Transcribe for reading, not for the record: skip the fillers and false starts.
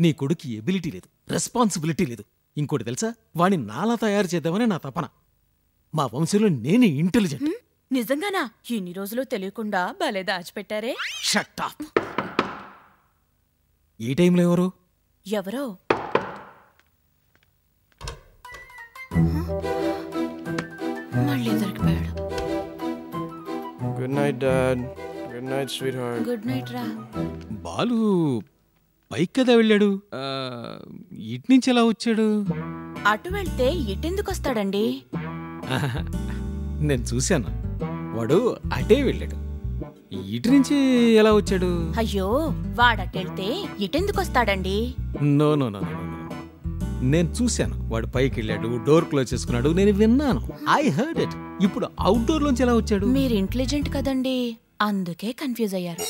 నీ కొడుకు ఎబిలిటీ లేదు, రెస్పాన్సిబిలిటీ లేదు. ఇంకోటి తెలుసా, వాణ్ణి నాలా తయారు చేద్దామని నా తపన. మా వంశంలో నేనే ఇంటెలిజెంట్. నిజంగానా? ఇన్ని రోజులు తెలియకుండా భలే దాచిపెట్టారే. Shut up. ఈ టైంలో ఎవరు? ఎవరో మళ్ళీ దొరికిపోయాడు. Good night dad. Good night sweetheart. Good night రా. బాలు పైకి కదా వెళ్ళాడు, ఇటు నుంచి ఎలా వచ్చాడు? అటు వెళ్తే ఇటెందుకు వస్తాడండి? నేను చూశాను, వాడు అటే వెళ్ళాడు. ఇటు నుంచి ఎలా వచ్చాడు? అయ్యో, వాడటెళ్తే ఇటెందుకు వస్తాడండి? నో నో నో నో, నేను చూశాను. వాడు పైకి వెళ్ళాడు, డోర్ క్లోజ్ చేసుకున్నాడు, నేను విన్నాను. I heard it. ఇప్పుడు అవుట్డోర్ లోంచి ఎలా వచ్చాడు? మీరు ఇంటెలిజెంట్ కదండి, అందుకే కన్ఫ్యూజ్ అయ్యారు.